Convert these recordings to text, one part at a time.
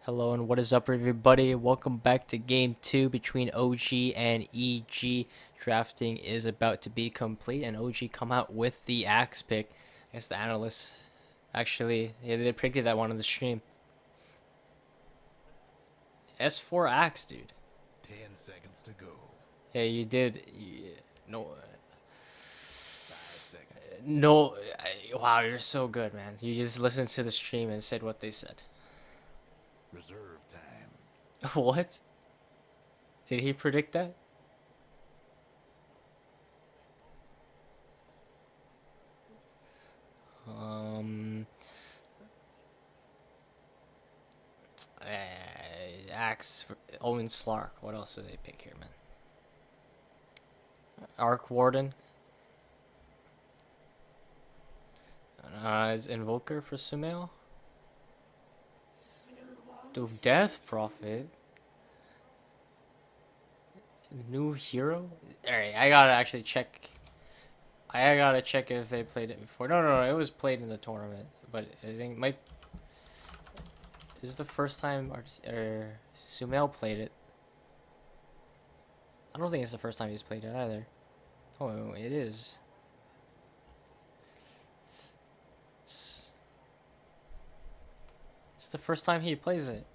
Hello and what is up, everybody? Welcome back to game 2 between OG and EG. Drafting is about to be complete and OG come out with the axe pick. I guess the analysts actually, yeah, they predicted that one on the stream. S4 axe, dude. 10 seconds to go. Yeah, you did. No, 5 seconds. no. Wow, you're so good, man. You just listened to the stream and said what they said. Reserve time. What? Did he predict that? Um, Axe, Owen Slark. What else do they pick here, man? Arc Warden. Is Invoker for Sumail? Do Death Prophet. New hero? Alright, I gotta actually check. I gotta check if they played it before. No, it was played in the tournament. But I think it might. This is the first time Sumail played it. I don't think it's the first time he's played it either. Oh, it is. It's the first time he plays it.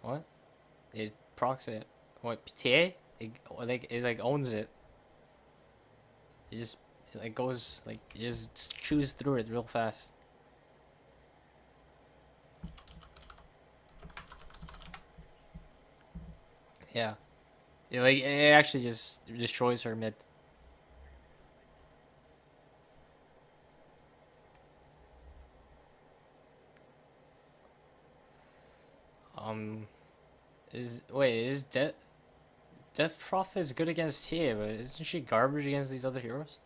What? It procs it. What, PTA? It owns it. It like goes like you just chews through it real fast. Yeah. It actually just destroys her mid. Um is Death Prophet's good against TA, but isn't she garbage against these other heroes?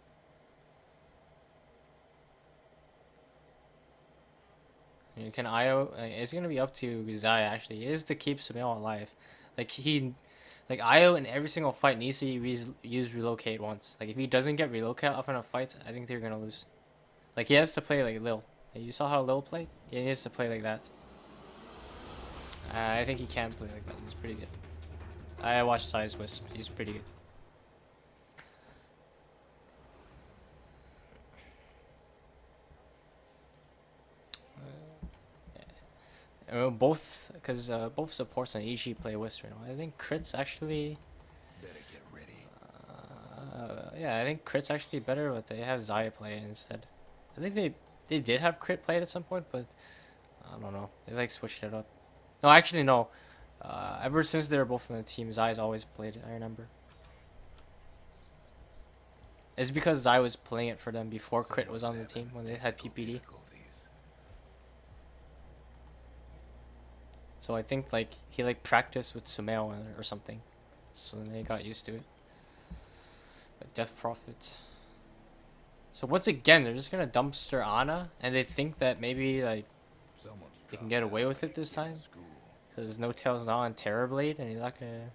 You can IO. It's gonna be up to Zai actually. It is to keep Sumail alive. Like IO in every single fight needs to use relocate once. Like if he doesn't get relocate off in a fight, I think they're gonna lose. Like he has to play like Lil. You saw how Lil played? He needs to play like that. I think he can play like that. He's pretty good. I watched Zai's Wisp. He's pretty good. Both, because both supports and EG play Wisp right now. I think crits actually. Better get ready. Yeah, I think crit's actually better, but they have Zaya play it instead. I think they did have crit play it at some point, but I don't know. They like switched it up. No, actually no. Ever since they were both on the team, Zai's always played it. I remember. It's because Zai was playing it for them before crit was on the team when they had PPD. So I think like he like practiced with Sumail or something, so then they got used to it. But Death Prophet. So once again, they're just gonna dumpster Ana, and they think that maybe like they can get away with it this time, because No Tail's not on Terrorblade, and he's not gonna.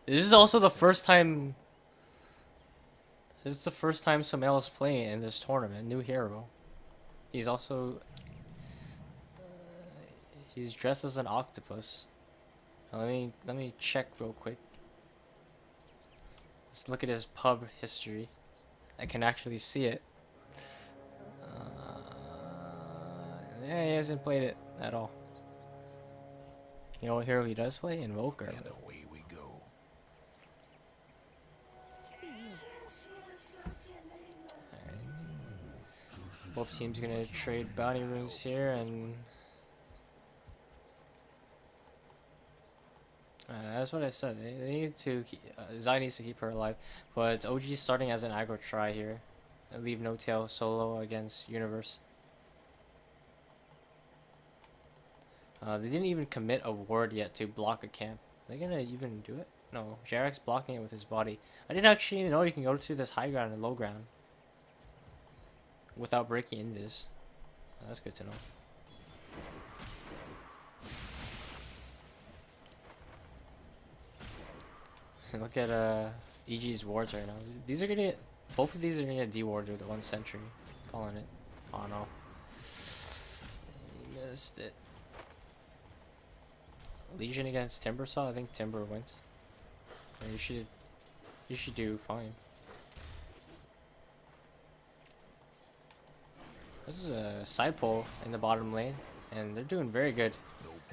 This is also the first time. This is the first time Sumail is playing in this tournament. New hero. He's also. He's dressed as an octopus. Now let me check real quick. Let's look at his pub history. I can actually see it. Yeah, he hasn't played it at all. You know what hero he does play? Invoker. And away we go. Alright. Both teams gonna trade bounty runes here, and that's what I said. They need to. Zai needs to keep her alive, but OG starting as an aggro try here. Leave No Tail solo against Universe. They didn't even commit a ward yet to block a camp. Are they gonna even do it? No, Jarek's blocking it with his body. I didn't actually know you can go to this high ground and low ground without breaking invis. That's good to know. Look at EG's wards right now. These are gonna Both of these are gonna deward with 1 century. Calling it. Oh no. He missed it. Legion against Timbersaw? I think Timber wins. Yeah, you should do fine. This is a side pull in the bottom lane, and they're doing very good.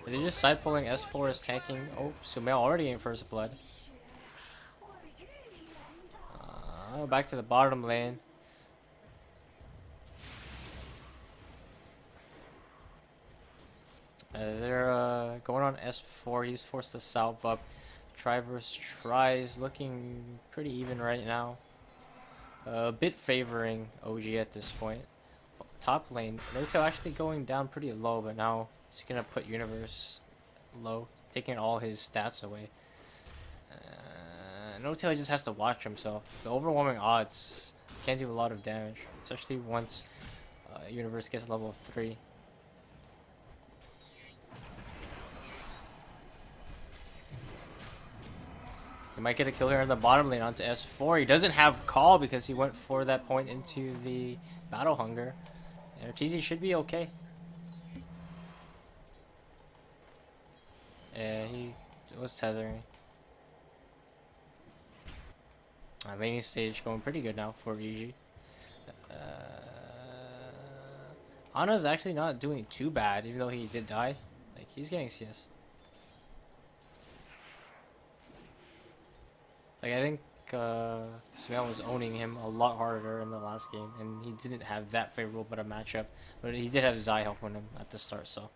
They're just side pulling. S4 is tanking. Oh, Sumail already in first blood. Back to the bottom lane. They're going on S4. He's forced to salve up. Trivers tries, looking pretty even right now. A bit favoring OG at this point. Top lane, Noto actually going down pretty low, but now he's gonna put Universe low, taking all his stats away. Noto just has to watch himself. The overwhelming odds can do a lot of damage, especially once Universe gets level 3. He might get a kill here in the bottom lane onto S4. He doesn't have call because he went for that point into the Battle Hunger. And Ortiz should be okay. Yeah, he was tethering. Laning stage going pretty good now for VG. Ana's actually not doing too bad, even though he did die. Like, he's getting CS. Like, I think Sumail was owning him a lot harder in the last game, and he didn't have that favorable but a matchup. But he did have Zai helping him at the start, so.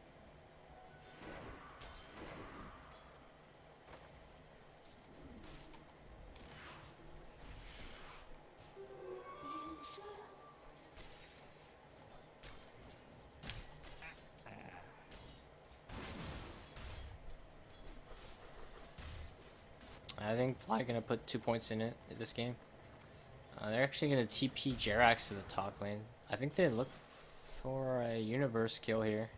I think Fly gonna put 2 points in it this game. They're actually gonna TP Jerax to the top lane. I think they look for a Universe kill here.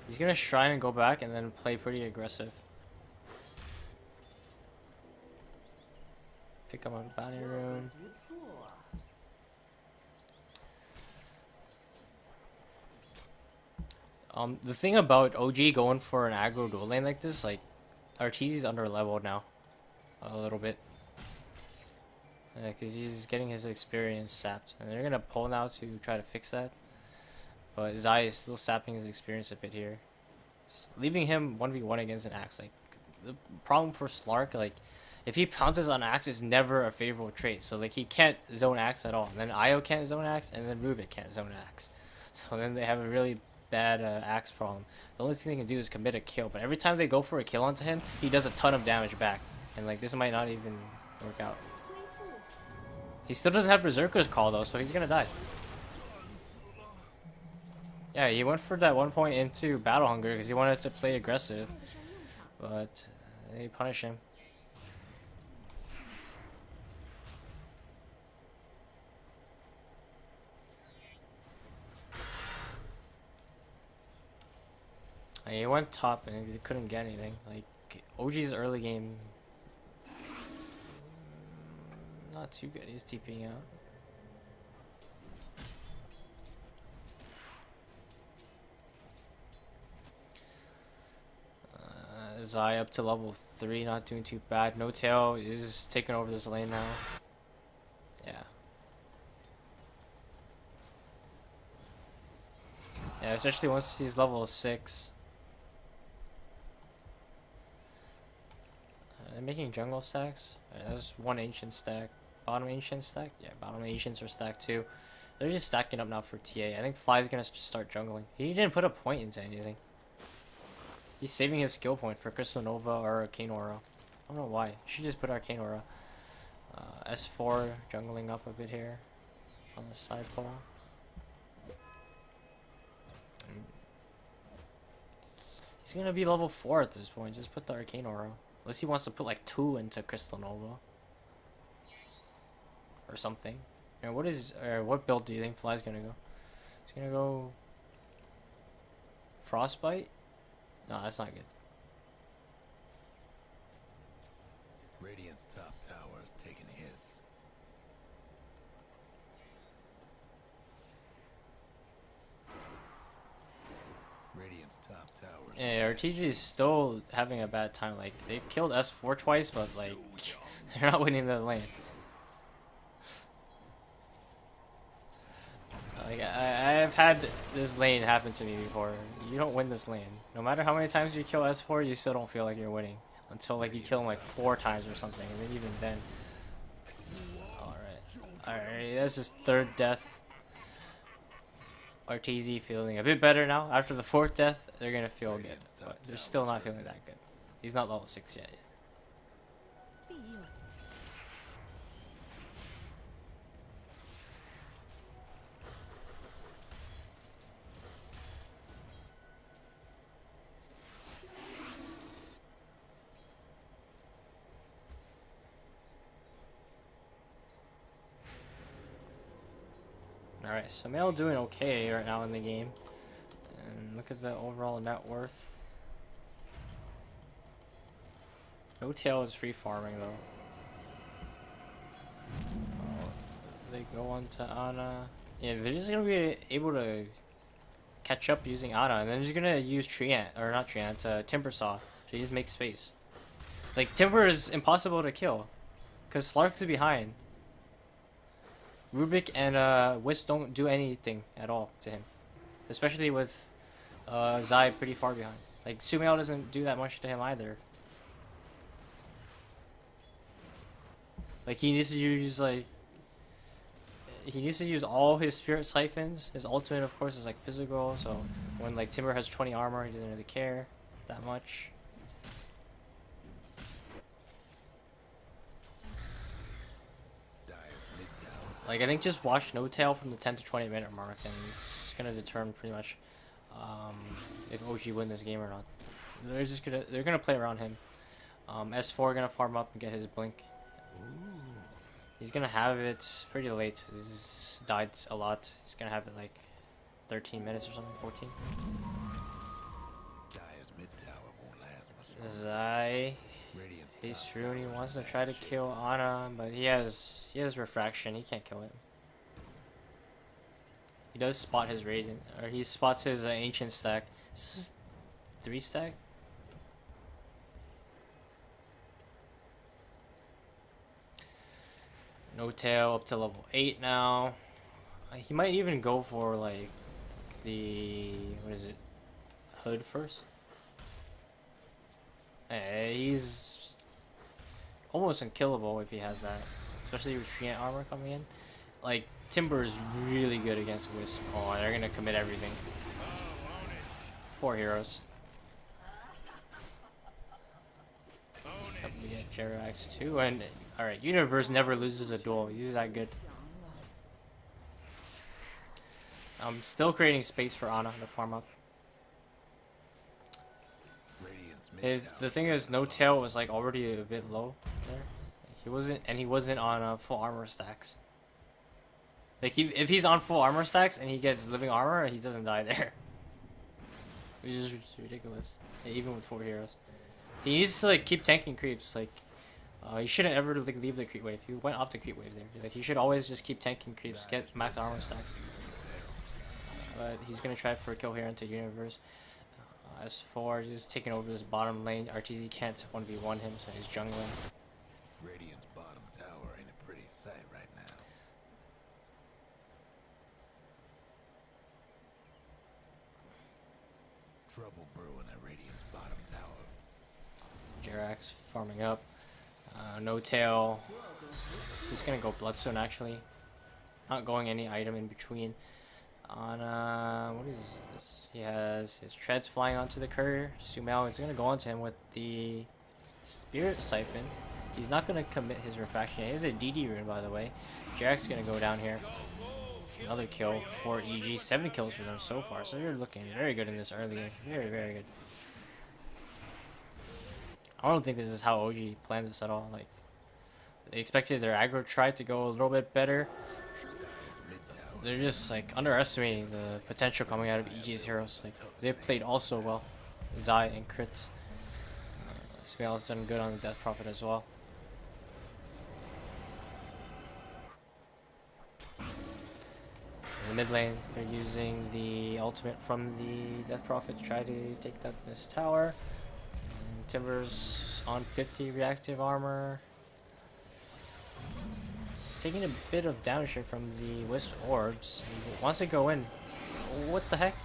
He's gonna Shrine and go back and then play pretty aggressive. Pick up on Bounty Rune. The thing about OG going for an aggro dual lane like this, like, Arteezy's under leveled now. A little bit. Yeah, because he's getting his experience sapped. And they're going to pull now to try to fix that. But Zai is still sapping his experience a bit here. So leaving him 1v1 against an Axe. Like, the problem for Slark, like, if he pounces on Axe, it's never a favorable trait. So, like, he can't zone Axe at all. And then Io can't zone Axe, and then Rubik can't zone Axe. So then they have a really bad Axe problem. The only thing they can do is commit a kill. But every time they go for a kill onto him, he does a ton of damage back. And, like, this might not even work out. He still doesn't have Berserker's Call, though, so he's gonna die. Yeah, he went for that 1 point into Battle Hunger because he wanted to play aggressive. But they punish him. He went top and he couldn't get anything. Like, OG's early game, not too good. He's TPing out. Zai up to level 3, not doing too bad. No Tail is taking over this lane now. Yeah. Yeah, especially once he's level 6. They're making jungle stacks. There's one ancient stack. Bottom ancient stack? Yeah, bottom ancients are stacked too. They're just stacking up now for TA. I think Fly's gonna just start jungling. He didn't put a point into anything. He's saving his skill point for Crystal Nova or Arcane Aura. I don't know why. He should just put Arcane Aura. S4 jungling up a bit here on the side pull. He's gonna be level 4 at this point. Just put the Arcane Aura. Unless he wants to put like 2 into Crystal Nova. Or something. And what build do you think Fly's gonna go? He's gonna go Frostbite? No, that's not good. Radiant's top tower is taking hits. Radiant's top tower is Yeah, RTZ is still having a bad time. Like, they killed S4 twice, but like, they're not winning the lane. Like, I've had this lane happen to me before. You don't win this lane. No matter how many times you kill S4, you still don't feel like you're winning. Until like you kill him like 4 times or something, and then even then. Alright, that's his 3rd death. RTZ feeling a bit better now. After the 4th death, they're gonna feel good. But they're still not feeling that good. He's not level 6 yet. Alright, so Male doing okay right now in the game. And look at the overall net worth. No Tail is free farming though. Oh, they go on to Ana. Yeah, they're just gonna be able to catch up using Ana, and then they're just gonna use Treant, or not Treant, Timber Saw. So just make space. Like, Timber is impossible to kill, because Slark is behind. Rubik and Wisp don't do anything at all to him. Especially with Zai pretty far behind. Like, Sumail doesn't do that much to him either. Like, he needs to use, like... He needs to use all his Spirit Siphons. His ultimate, of course, is, like, physical. So, when, like, Timber has 20 armor, he doesn't really care that much. Like, I think just watch No Tail from the 10 to 20 minute mark, and it's gonna determine pretty much if OG win this game or not. They're gonna play around him. S4 gonna farm up and get his blink. He's gonna have it pretty late. He's died a lot. He's gonna have it like 13 minutes or something, 14. Zai. He's true. He wants to try to kill Ana, but he has refraction. He can't kill it. He does spot his radiant, or he spots his ancient stack. This is 3 stack. No Tail up to level 8 now. He might even go for like the hood first. He's almost unkillable if he has that, especially with Treant armor coming in. Like, Timber is really good against Wisp. Oh, they're gonna commit everything. 4 heroes. We get Jerax too, and alright, Universe never loses a duel. He's that good. I'm still creating space for Ana to farm up. The thing is, No Tail was like already a bit low there. He wasn't on full armor stacks. Like, if he's on full armor stacks and he gets living armor, he doesn't die there. Which is ridiculous, even with 4 heroes. He needs to like keep tanking creeps. Like, he shouldn't ever like leave the creep wave. He went off the creep wave there. Like, he should always just keep tanking creeps, get max armor stacks. But he's gonna try for a kill here into Universe. As for just taking over this bottom lane, RTZ can't 1v1 him, so he's jungling. Radiant's bottom tower ain't a pretty sight right now. Trouble brewing at Radiant's bottom tower. Jerax farming up. No Tail. Just gonna go Bloodstone actually. Not going any item in between. What is this? He has his treads flying onto the courier. Sumail is gonna go onto him with the Spirit Siphon. He's not gonna commit his refraction. He has a DD rune, by the way. Jerax is gonna go down here. Another kill for EG. 7 kills for them so far. So you're looking very good in this early game. Very, very good. I don't think this is how OG planned this at all. Like, they expected their aggro try to go a little bit better. They're just like underestimating the potential coming out of EG's heroes. Like, they've played all so well. Zai and crits. Sumail's done good on the Death Prophet as well. In the mid lane, they're using the ultimate from the Death Prophet to try to take down this tower. And Timber's on 50 reactive armor. He's taking a bit of damage here from the Wisp orbs. He wants to go in. What the heck?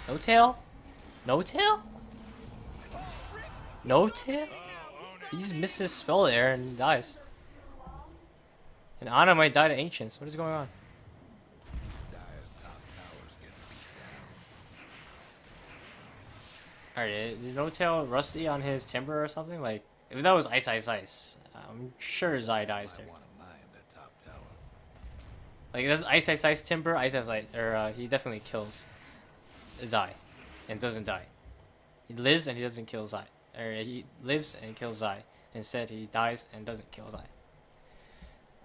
No tail? No tail? No tail? He just missed his spell there and dies. And Ana might die to Ancients. What is going on? Dyer's top tower's getting beat down. Alright, did No Tail Rusty on his Timber or something? Like, if that was Ice Ice Ice, I'm sure Zai dies there. I want to mine their top tower. Like, that's Ice Ice Ice Timber, Ice Ice Ice, or he definitely kills Zai and doesn't die. He lives and he doesn't kill Zai. Or he lives and kills Zai. Instead, he dies and doesn't kill Zai.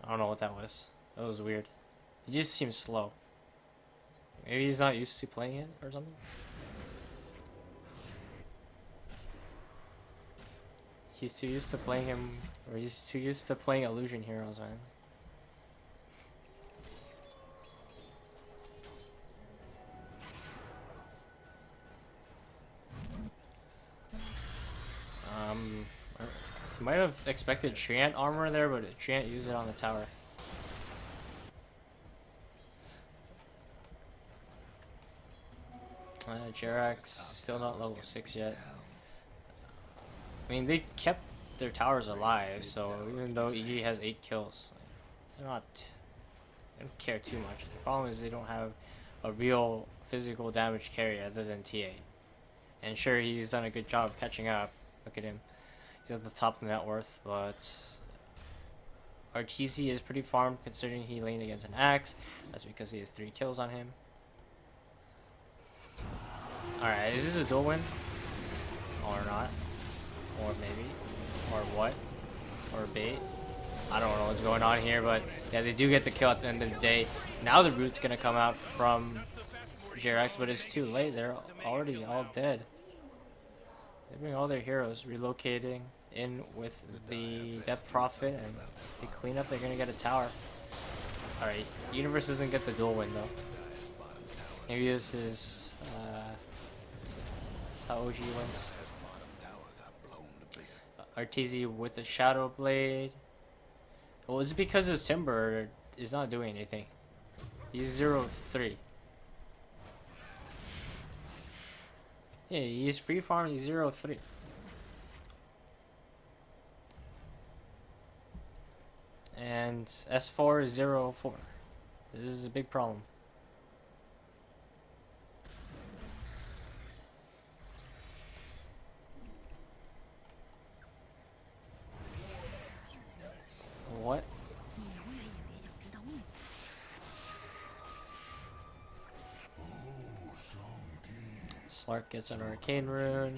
I don't know what that was. That was weird. He just seems slow. Maybe he's not used to playing it or something. He's too used to playing him, or he's too used to playing illusion heroes, man. He might have expected Treant armor there, but Treant used it on the tower. Jerax still not level 6 yet. I mean, they kept their towers alive, so even though EG has 8 kills, they're not. They don't care too much. The problem is they don't have a real physical damage carry other than TA. And sure, he's done a good job of catching up. Look at him. He's at the top of the net worth, but RTZ is pretty farmed considering he laned against an axe. That's because he has 3 kills on him. Alright, is this a dual win? Or not? Or maybe? Or what? Or bait? I don't know what's going on here, but yeah, they do get the kill at the end of the day. Now the root's gonna come out from Jerax, but it's too late. They're already all dead. They bring all their heroes relocating in with the Death Prophet, and they clean up. They're gonna get a tower. Alright, Universe doesn't get the dual win though. Maybe this is how OG wins. RTZ with the Shadow Blade. Well, it's because his Timber is not doing anything. He's 0-3. Yeah, he's free farm, he's 0-3. And S4 is 0-4. This is a big problem. What? Slark gets an arcane rune.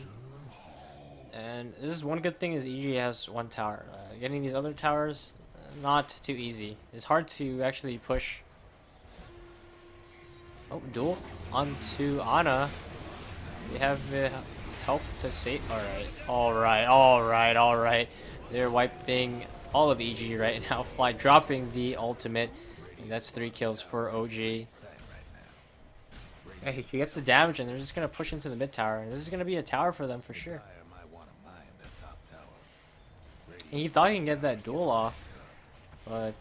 And this is one good thing is EG has 1 tower. Getting these other towers, not too easy. It's hard to actually push. Oh, duel onto Ana. They have help to save. Alright. They're wiping all of EG right now. Fly dropping the ultimate. And that's 3 kills for OG. He gets the damage and they're just going to push into the mid tower. And this is going to be a tower for them for sure. And he thought he can get that duel off. But,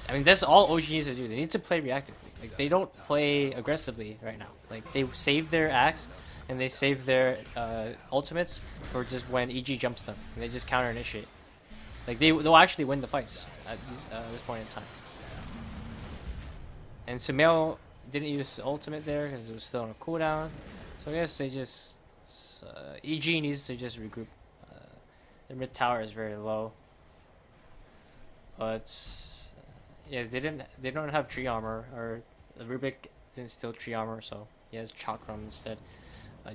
I mean, that's all OG needs to do. They need to play reactively. Like, they don't play aggressively right now. Like, they save their axe and they save their ultimates for just when EG jumps them. And they just counter-initiate. Like, they'll actually win the fights at this point in time. And Sumail didn't use ultimate there because it was still on a cooldown. So I guess they just... EG needs to just regroup. Their mid tower is very low. But... yeah, they don't have tree armor. Or Rubik didn't steal tree armor, so he has Chakram instead.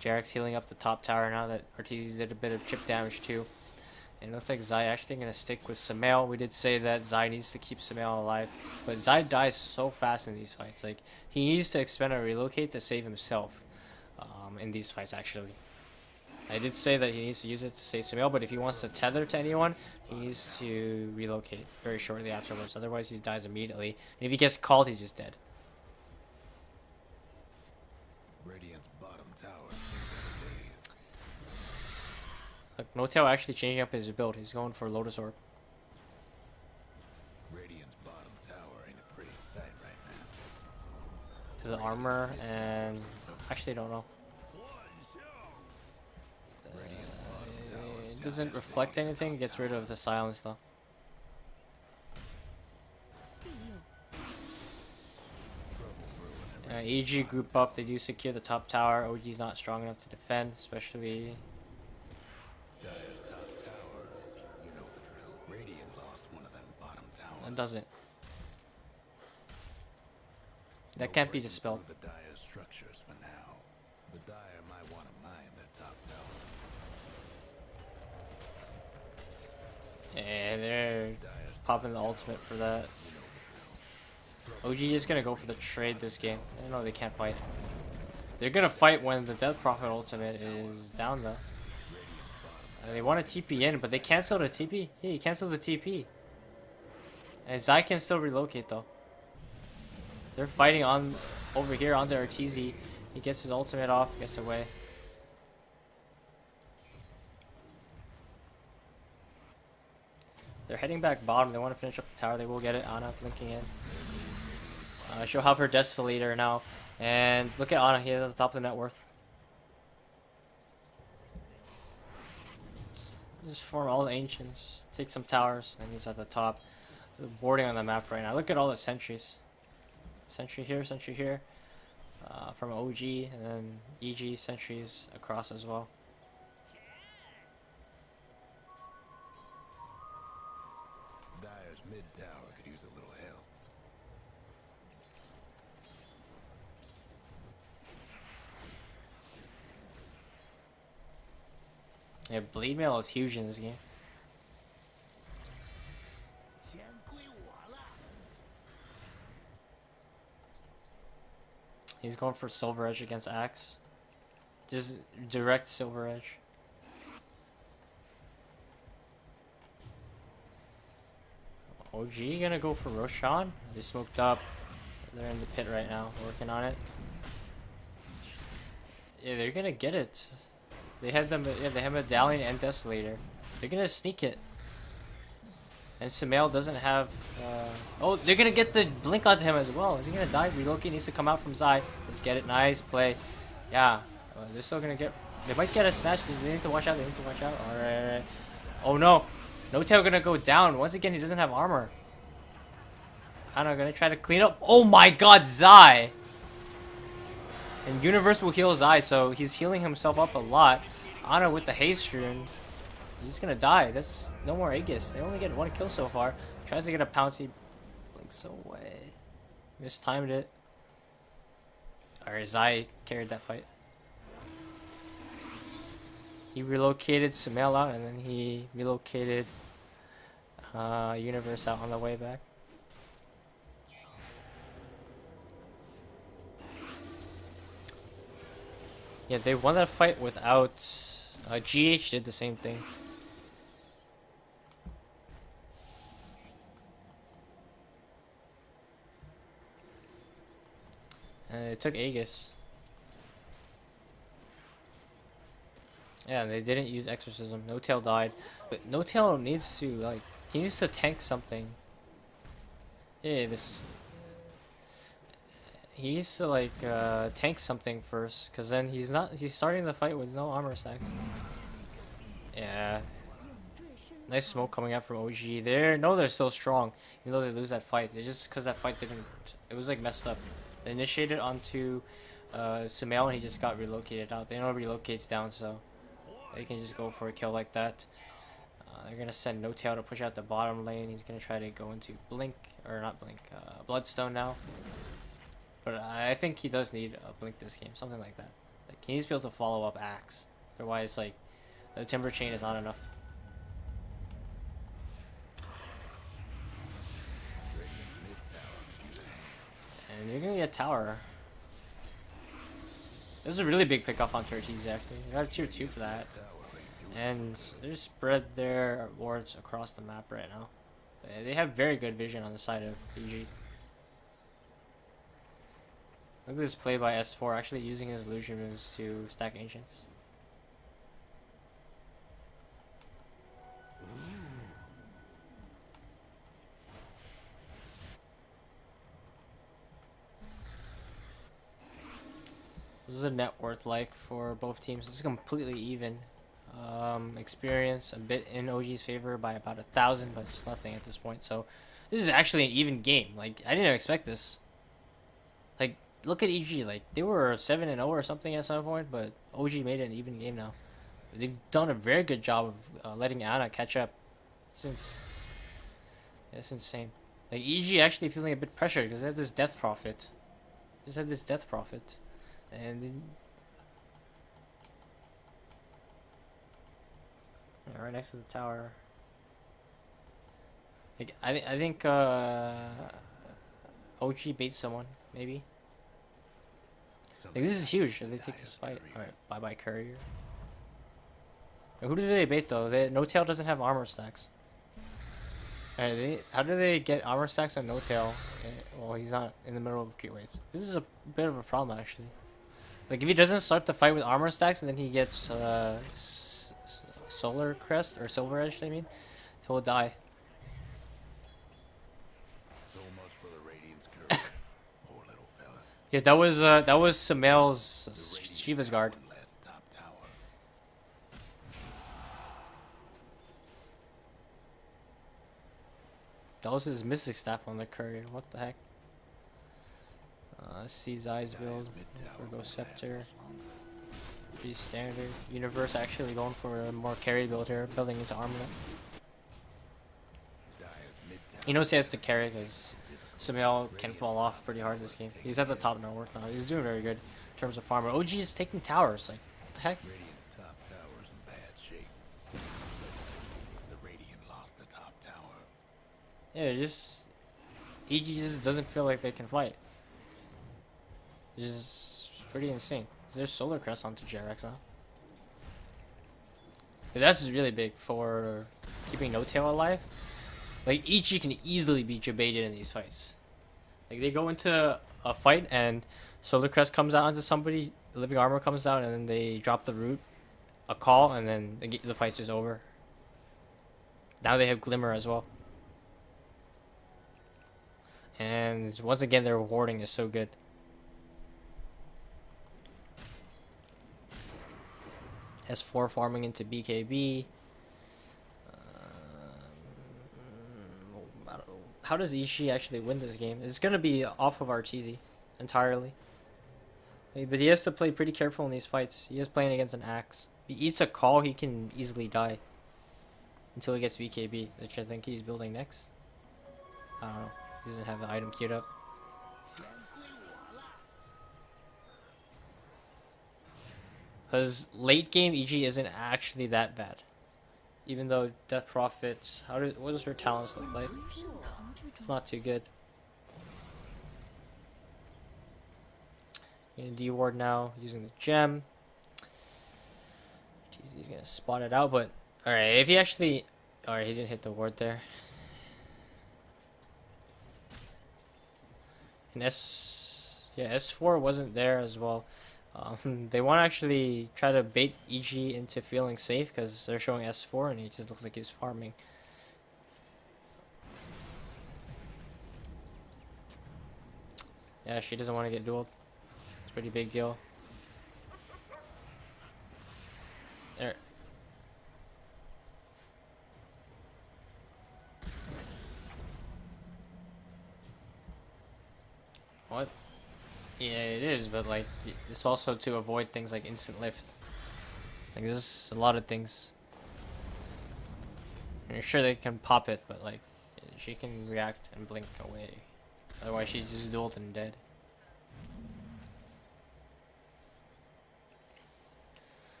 Jarek's healing up the top tower now that Arteezy did a bit of chip damage too. And it looks like Zai actually going to stick with Sumail. We did say that Zai needs to keep Sumail alive. But Zai dies so fast in these fights. Like, he needs to expend a relocate to save himself in these fights, actually. I did say that he needs to use it to save Sumail, but if he wants to tether to anyone, he needs to relocate very shortly afterwards. Otherwise, he dies immediately. And if he gets called, he's just dead. Look, No-Tail actually changing up his build. He's going for Lotus Orb. Radiant's bottom tower ain't a pretty sight right now. The armor and actually don't know. It doesn't reflect anything. It gets rid of the silence though. EG group up. They do secure the top tower. OG's not strong enough to defend, especially. Dire's top tower. You know the drill. Radiant lost one of them bottom towers. It doesn't. That can't be Breaking dispelled. through the Dire structures for now. The Dire might want to mine their top tower. Yeah, they're Dire's popping the ultimate for that. OG is gonna go for the trade this game. I know they can't fight. They're gonna fight when the Death Prophet ultimate is down though. They want to TP in, but they cancel the TP. Yeah, he canceled the TP. And Zai can still relocate though. They're fighting on over here onto Arteezy. He gets his ultimate off, gets away. They're heading back bottom. They want to finish up the tower. They will get it. Ana blinking in. She'll have her Desolator now. And look at Ana. He is at the top of the net worth. Just form all the Ancients. Take some towers. And he's at the top. Boarding on the map right now. Look at all the sentries. Sentry here, sentry here. From OG. And then EG sentries across as well. Dire's mid tower could use a little help. Yeah, Blade Mail is huge in this game. He's going for Silver Edge against Axe. Just direct Silver Edge. OG gonna go for Roshan. They smoked up. They're in the pit right now, working on it. Yeah, they're gonna get it. They have them. Yeah, they have Medallion and Desolator. They're gonna sneak it. And Sumail doesn't have. Oh, they're gonna get the blink onto him as well. Is he gonna die? Relocate needs to come out from Zai. Let's get it. Nice play. Yeah, they're still gonna get. They might get a snatch. They need to watch out. They need to watch out. All right. Oh no. No-Tail gonna go down. Once again, he doesn't have armor. Ana gonna try to clean up. Oh my god, Zai! And Universe will heal Zai, so he's healing himself up a lot. Ana with the haste rune. He's just gonna die. That's no more Aegis. They only get one kill so far. Tries to get a Pouncy. Blinks away. Mistimed it. Alright, Zai carried that fight. He relocated Sumail out, and then he relocated Universe out on the way back. Yeah, they won that fight without... GH did the same thing. And it took Aegis. Yeah, they didn't use Exorcism. No-Tail died. But No-Tail needs to, like, he needs to tank something. Yeah, this... He needs to, like, tank something first. Because then he's starting the fight with no armor stacks. Yeah. Nice smoke coming out from OG. They're still strong. Even though they lose that fight. It's just because that fight didn't... It was, like, messed up. They initiated onto Sumail and he just got relocated out. They know relocates down, so... They can just go for a kill like that. They're going to send No-Tail to push out the bottom lane. He's going to try to go into Blink, or not Blink, Bloodstone now. But I think he does need a Blink this game, something like that. Like, he needs to be able to follow up Axe. Otherwise, like, the Timber Chain is not enough. And you're going to get a tower. This is a really big pickoff on Arteezy actually. You got a tier 2 for that. And they spread their wards across the map right now. They have very good vision on the side of EG. Look at this play by S4, actually using his illusion moves to stack Ancients. What is the net worth like for both teams? It's completely even. Experience a bit in OG's favor by about 1,000, but it's nothing at this point. So this is actually an even game. Like, I didn't expect this. Like, look at EG. Like, they were 7-0 or something at some point, but OG made it an even game now. They've done a very good job of letting Ana catch up. Since it's insane. Like, EG actually feeling a bit pressured because they have this death prophet. Just had this death prophet, and yeah, right next to the tower. Like, I think OG baits someone maybe. Like, this is huge if they take this fight. All right, bye bye courier. Who do they bait though? No Tail doesn't have armor stacks. Alright, how do they get armor stacks on No Tail? Well, he's not in the middle of Great Waves. This is a bit of a problem actually. Like, if he doesn't start the fight with armor stacks and then he gets Solar Crest or Silver Edge, I mean, he'll die. So much for the Radiant's courier. Poor little fella. Yeah, that was Sumail's Shiva's guard. One last top tower. That was his Mystic Staff on the courier. What the heck? Sees Eyes build. Go Scepter. Pretty standard. Universe actually going for a more carry build here, building into armor. He knows he has to carry because Sumail can fall off pretty hard this game. He's at the top net worth now. He's doing very good in terms of farmer. OG is taking towers. Like, what the heck? Radiant's top tower's in bad shape. The Radiant lost the top tower. Yeah, EG just doesn't feel like they can fight. It's just pretty insane. Is there Solar Crest onto JRX now? Yeah, that's really big for keeping No Tail alive. Like, EG can easily be jebaited in these fights. Like, they go into a fight and Solar Crest comes out onto somebody, Living Armor comes out, and then they drop the root, a call, and then the fight's just over. Now they have Glimmer as well. And once again, their warding is so good. S4 farming into BKB. I don't know. How does Ishii actually win this game? It's going to be off of Arteezy entirely. But he has to play pretty careful in these fights. He is playing against an axe. If he eats a call, he can easily die. Until he gets BKB, which I think he's building next. I don't know. He doesn't have the item queued up. Because late game EG isn't actually that bad. Even though Death Prophets, what does her talents look like? It's not too good. Gonna D-ward now using the gem. Jeez, he's gonna spot it out, but alright, if he actually, alright, he didn't hit the ward there. And S4 wasn't there as well. They want to actually try to bait EG into feeling safe because they're showing S4 and he just looks like he's farming. Yeah, she doesn't want to get dueled. It's a pretty big deal. There. What? Yeah, it is, but like, it's also to avoid things like instant lift. Like, there's a lot of things. I'm sure they can pop it, but like, she can react and blink away. Otherwise, she's just dueled and dead.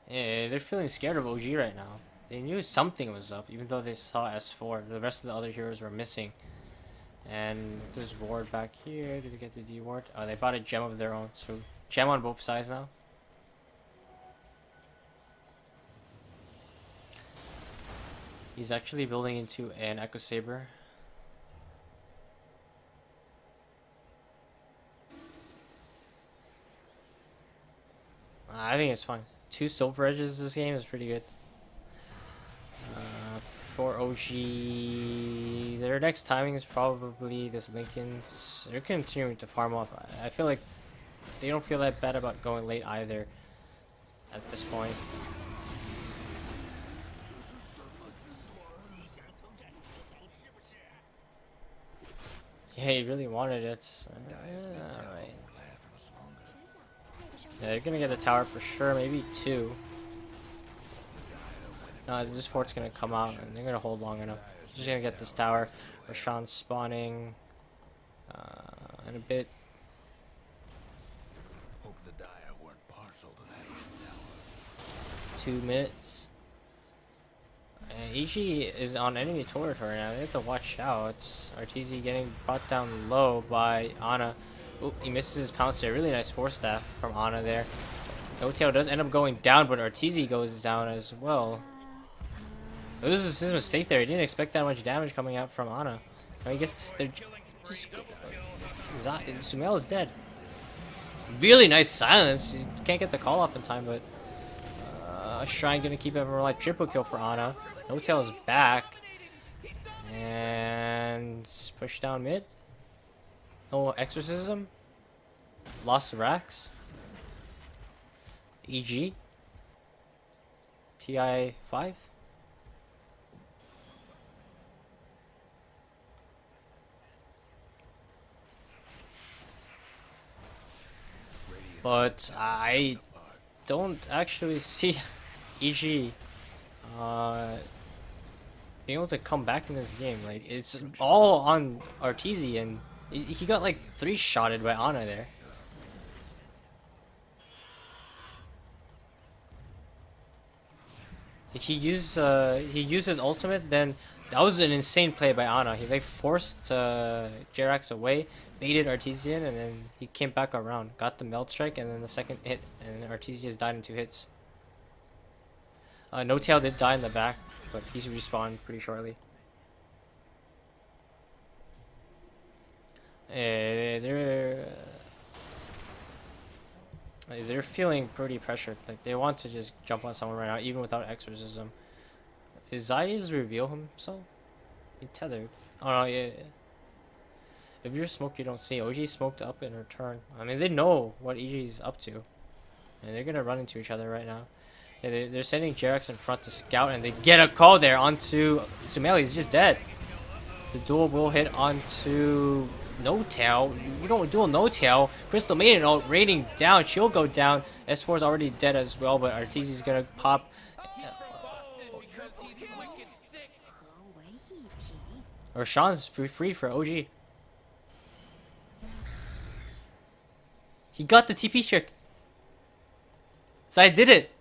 Yeah, they're feeling scared of OG right now. They knew something was up, even though they saw S4. The rest of the other heroes were missing. And there's ward back here. Did we get the D ward? Oh, they bought a gem of their own. So gem on both sides now. He's actually building into an Echo Saber. I think it's fine. 2 silver edges this game is pretty good. For OG, their next timing is probably this Linken's. They're continuing to farm up. I feel like they don't feel that bad about going late either at this point. Yeah, he really wanted it. Alright. Yeah, they're gonna get a tower for sure, maybe 2. No, this fort's gonna come out and they're gonna hold long enough. Just gonna get this tower. Rashawn's spawning in a bit. Hope the Dire weren't partial to that mid-tower. 2 minutes. And EG is on enemy territory now. They have to watch out. RTZ getting brought down low by Ana. Oop, he misses his pounce there. Really nice force staff from Ana there. OTL does end up going down, but RTZ goes down as well. It was his mistake there. He didn't expect that much damage coming out from Ana. I guess they're just... Sumail is dead. Really nice silence. He can't get the call off in time, but Shrine gonna keep everyone alive. Triple kill for Ana. No Tail is back. And push down mid. No exorcism. Lost Rax. EG. TI5. But I don't actually see EG being able to come back in this game. Like, it's all on RTZ, and he got like 3-shotted by Ana there. He used his ultimate, then that was an insane play by Ana. He like forced Jerax away, baited Artesian, and then he came back around, got the melt strike, and then the second hit, and Artesian just died in 2 hits. No Tail did die in the back, but he's respawned pretty shortly. They're feeling pretty pressured. Like, they want to just jump on someone right now, even without exorcism. Did Zayas reveal himself? He tethered. Oh no, yeah. If you're smoked, you don't see. OG smoked up in return. I mean, they know what EG's up to, and they're gonna run into each other right now. Yeah, they're sending Jerax in front to scout, and they get a call there onto Sumail. He's just dead. The duel will hit onto No Tail. You don't duel No Tail. Crystal Maiden ult raining down. She'll go down. S4 is already dead as well, but Arteezy's gonna pop. Roshan's free for OG. He got the TP trick. So I did it.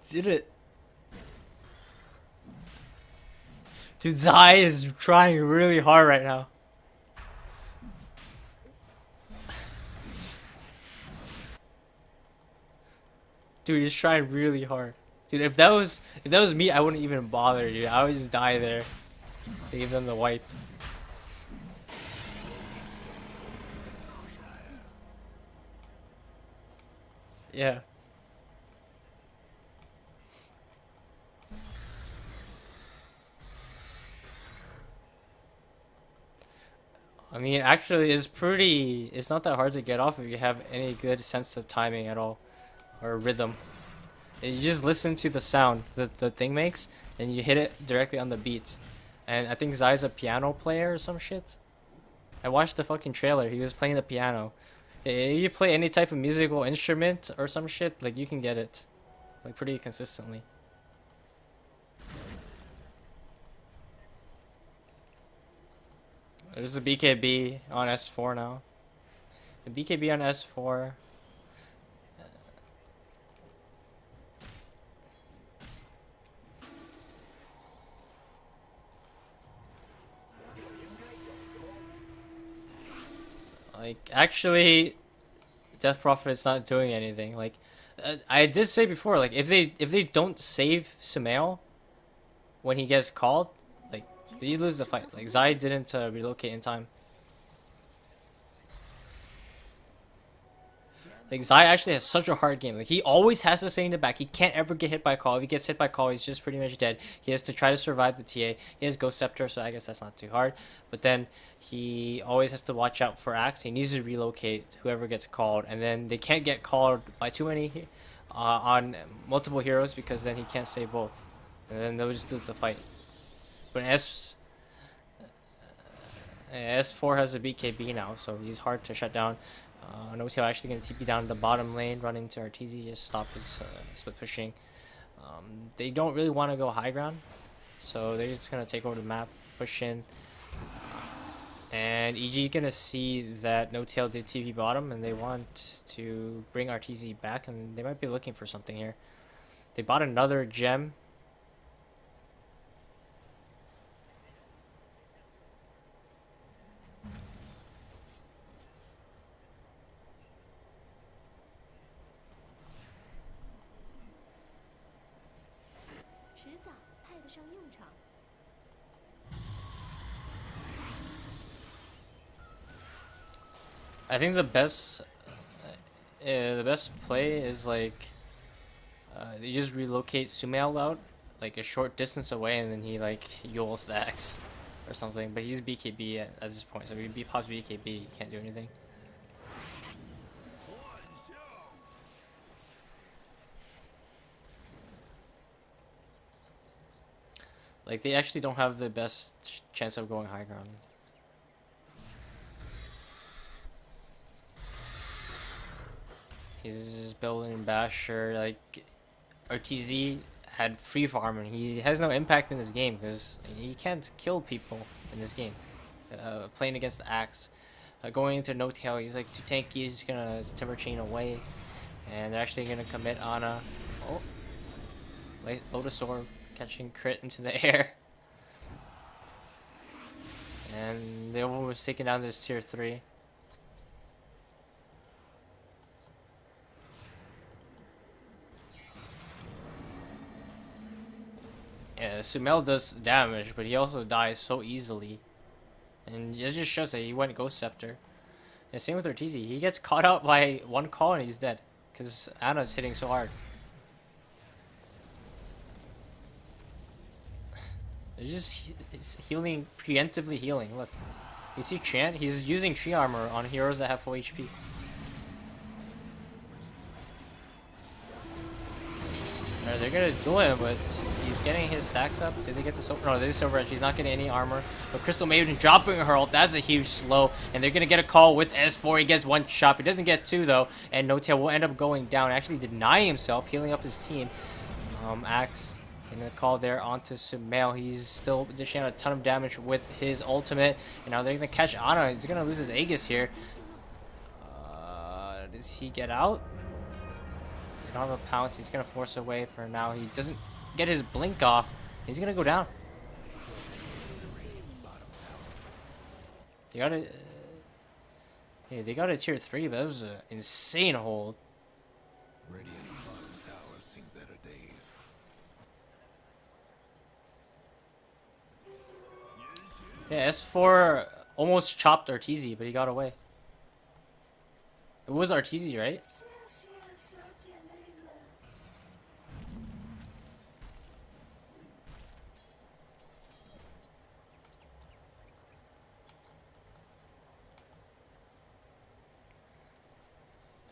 Did it. Dude, Zai is trying really hard right now. Dude, he's trying really hard. Dude, if that was me, I wouldn't even bother, dude. I would just die there. Give them the wipe. Yeah. I mean, actually, it's not that hard to get off if you have any good sense of timing at all, or rhythm. You just listen to the sound that the thing makes, and you hit it directly on the beat. And I think Zai's a piano player or some shit. I watched the fucking trailer. He was playing the piano. If you play any type of musical instrument or some shit, like, you can get it, like, pretty consistently. There's a BKB on S4 now. The BKB on S4. Like, actually, Death Prophet's not doing anything. Like, I did say before, like, if they don't save Sumail when he gets called, like, you lose the fight. Like, Zai didn't relocate in time. Like Zai actually has such a hard game. Like he always has to stay in the back. He can't ever get hit by call. If he gets hit by call, he's just pretty much dead. He has to try to survive the TA. He has Ghost Scepter, so I guess that's not too hard. But then he always has to watch out for Axe. He needs to relocate whoever gets called, and then they can't get called by too many on multiple heroes because then he can't save both, and then they'll just lose the fight. But S4 has a BKB now, so he's hard to shut down. Notail actually going to TP down the bottom lane, run into RTZ, just stop his split pushing. They don't really want to go high ground, so they're just going to take over the map, push in. And EG going to see that Notail did TP bottom, and they want to bring RTZ back, and they might be looking for something here. They bought another gem. I think the best play is like you just relocate Sumail out like a short distance away, and then he like Yule stacks or something. But he's BKB at this point, so if he pops BKB, you can't do anything. Like they actually don't have the best chance of going high ground. He's building Basher. Like RTZ had free farm, and he has no impact in this game because he can't kill people in this game. Playing against the Axe, going into no tail, he's like too tanky. He's just gonna Timber Chain away, and they're actually gonna commit on a Lotus Orb, catching crit into the air, and they almost taking down this tier 3. Yeah, Sumail does damage, but he also dies so easily. And it just shows that he went Ghost Scepter. And same with Ortizi. He gets caught out by one call and he's dead. Because Ana's hitting so hard. They're just healing, preemptively healing. Look. You see Chant? He's using tree armor on heroes that have full HP. They're gonna duel him, but he's getting his stacks up. Did they get the silver? No, they did silver edge. He's not getting any armor. But Crystal Maiden dropping her ult. That's a huge slow. And they're gonna get a call with S4. He gets one shot. He doesn't get two though. And Notail will end up going down. Actually denying himself, healing up his team. Axe gonna call there onto Sumail. He's still dishing out a ton of damage with his ultimate. And now they're gonna catch Ana. He's gonna lose his Aegis here. Does he get out? They don't have a pounce. He's gonna force away for now. He doesn't get his blink off. He's gonna go down. They got a yeah, they got a tier 3, but that was an insane hold. Radiant's bottom tower seen better days. Yeah, S4 almost chopped Arteezy, but he got away. It was Arteezy, right?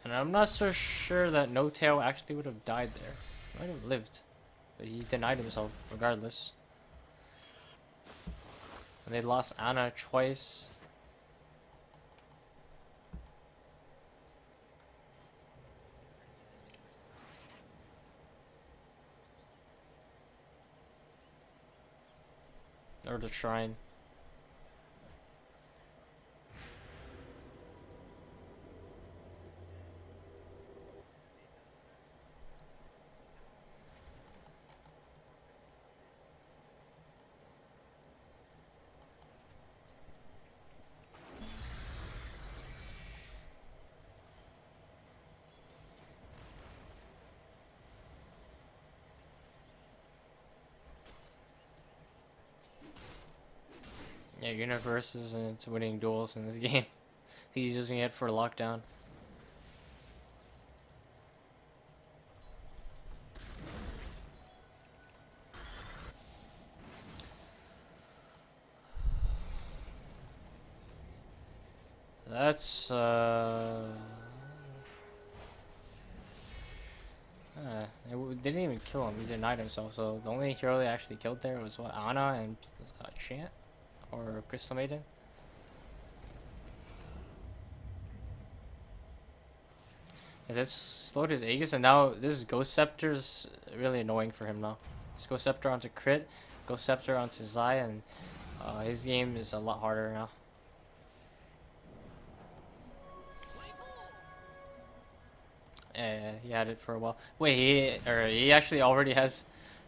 And I'm not so sure that No Tail actually would have died there. He might have lived, but he denied himself regardless. And they lost Ana twice. Or the shrine. Yeah, Universe isn't winning duels in this game. He's using it for lockdown. That's they didn't even kill him. He denied himself. So the only hero they actually killed there was what, Ana and Chant or Crystal Maiden. Yeah, that slowed his Aegis, and now this Ghost Scepter's really annoying for him now. This Ghost Scepter onto crit, Ghost Scepter onto Zai, and his game is a lot harder now. Yeah, he had it for a while. Wait, he actually already has,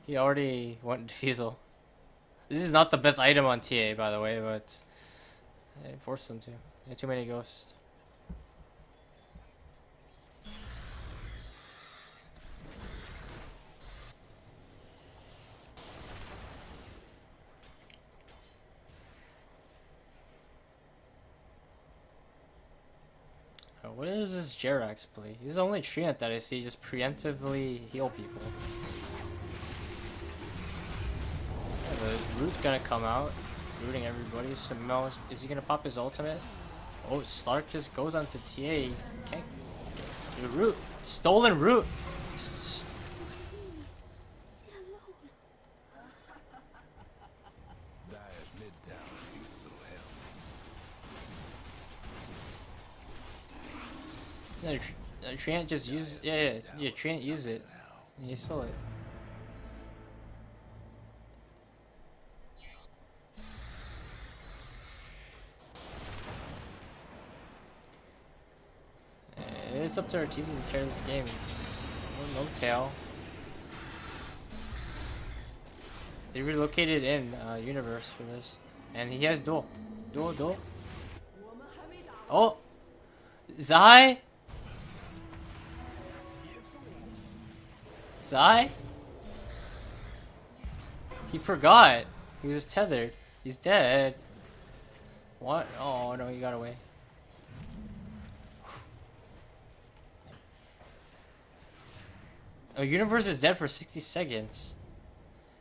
he already went Defusal. This is not the best item on TA, by the way, but they forced him to. They had too many ghosts. What is this Jerax play? He's the only treant that I see just preemptively heal people. Yeah, the Root gonna come out, rooting everybody. Samel, is he gonna pop his ultimate? Oh, Slark just goes onto TA. Can't. The Root, stolen Root. Dyer's mid-town needs a little help. Treant just use, yeah, Treant use it. And he stole it. It's up to Ortiz to carry this game. No tail. They relocated in universe for this, and he has duel. Duel. Oh, Zai. He forgot. He was tethered. He's dead. What? Oh no, he got away. Oh, Universe is dead for 60 seconds.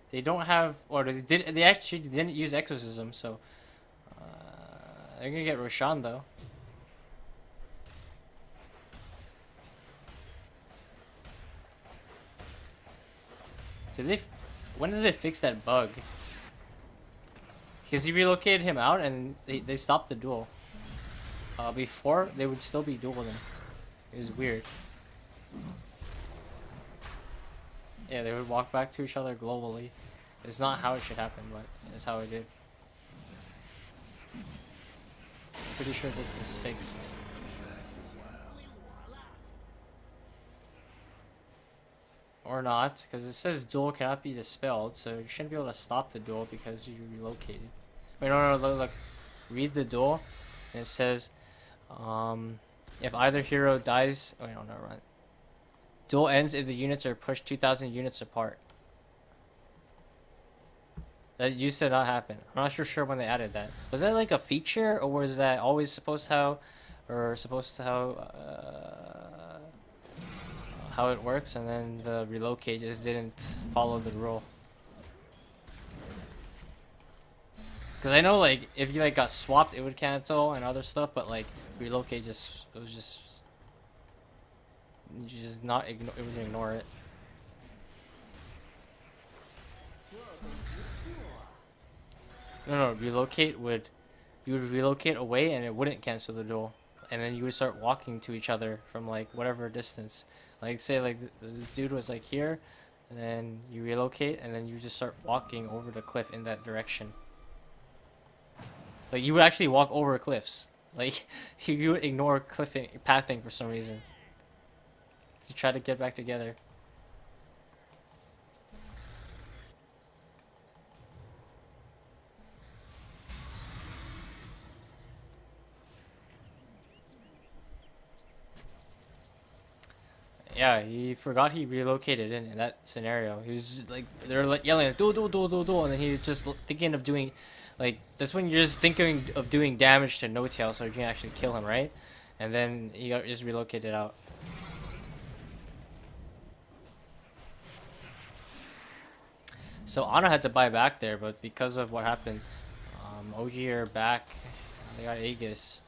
They don't have, or they did. They actually didn't use Exorcism, so they're gonna get Roshan though. When did they fix that bug? Because he relocated him out and they stopped the duel. Before, they would still be dueling. It was weird. Yeah, they would walk back to each other globally. It's not how it should happen, but it's how it did. I'm pretty sure this is fixed. Or not, because it says duel cannot be dispelled, so you shouldn't be able to stop the duel because you relocated. Wait, no, look. Read the duel, and it says, if either hero dies... Oh, wait, no, run. Duel ends if the units are pushed 2,000 units apart. That used to not happen. I'm not sure when they added that. Was that like a feature, or was that always supposed to how... Or supposed to how it works, and then the relocate just didn't follow the rule. Because I know, like, if you like got swapped, it would cancel and other stuff, but like relocate just it was just you just not ignore, it would ignore it. No, relocate would, you would relocate away and it wouldn't cancel the duel, and then you would start walking to each other from like whatever distance. Like say like the dude was like here, and then you relocate, and then you just start walking over the cliff in that direction. Like you would actually walk over cliffs. Like you would ignore pathing for some reason to try to get back together. Yeah, he forgot he relocated in that scenario. He was just, like, they're like yelling like, do, and then he was just thinking of doing, like, that's when you're just thinking of doing damage to No Tail so you can actually kill him, right? And then he got just relocated out. So Ana had to buy back there, but because of what happened, OG are back. They got Aegis.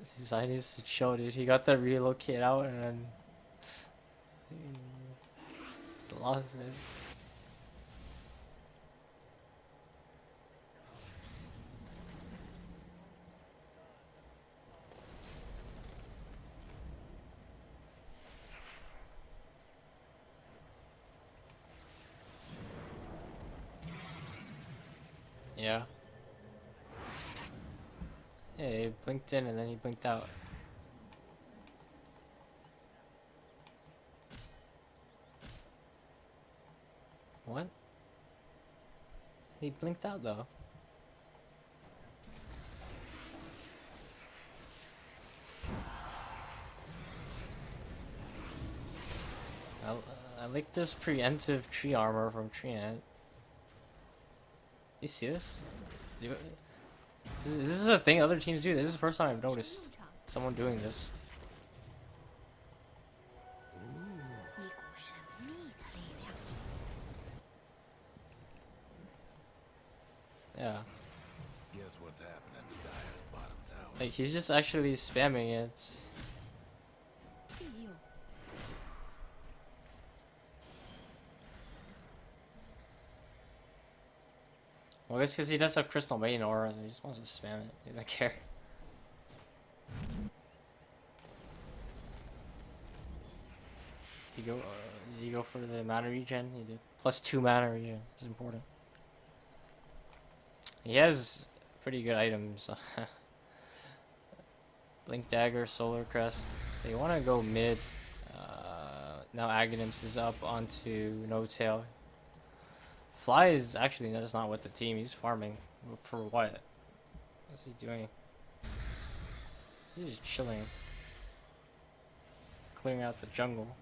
He decided to chill, dude. He got the relocate out and then lost it. Yeah. Yeah, he blinked in and then he blinked out. What? He blinked out though. I like this preemptive tree armor from Tree Ant. You see this? This is a thing other teams do. This is the first time I've noticed someone doing this. Yeah. Guess what's happening to guy at the bottom tower? Like, he's just actually spamming it. It's... Well, I guess because he does have Crystal Maiden aura, so he just wants to spam it. He doesn't care. You go for the mana regen. You did +2 mana regen. It's important. He has pretty good items. Blink Dagger, Solar Crest. They want to go mid. Now Aghanims is up onto No Tail. Fly is actually just not with the team. He's farming. For what? What's he doing? He's just chilling. Clearing out the jungle.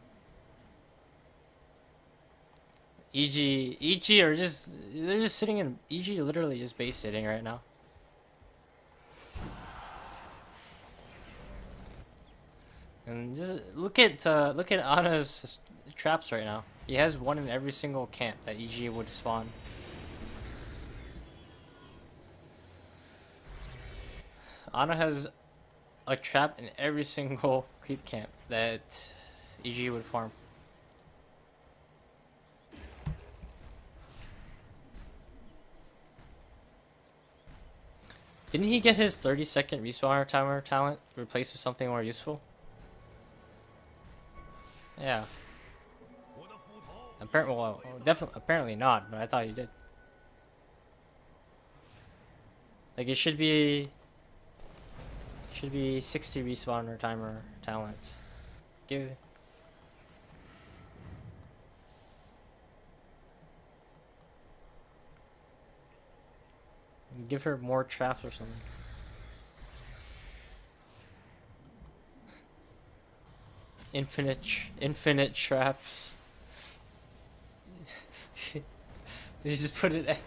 EG are just... They're just sitting in... EG literally just base sitting right now. And just look at Ana's traps right now. He has one in every single camp that EG would spawn. Ana has a trap in every single creep camp that EG would farm. Didn't he get his 30-second respawner timer talent replaced with something more useful? Yeah. Apparently not, but I thought he did. Like, it should be 60 respawner timer talents. Give her more traps or something. Infinite traps. You just put it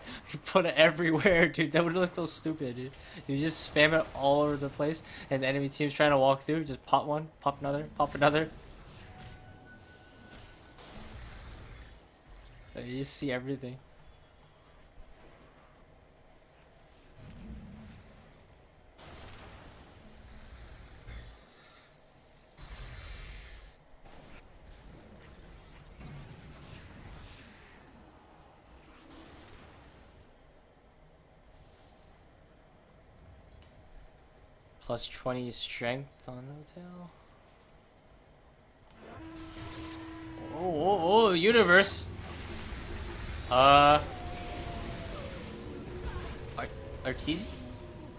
everywhere, dude. That would look so stupid, dude. You just spam it all over the place, and the enemy team's trying to walk through. Just pop one, pop another, pop another. You just see everything. +20 strength on Hotel. Oh, universe. Arteezy?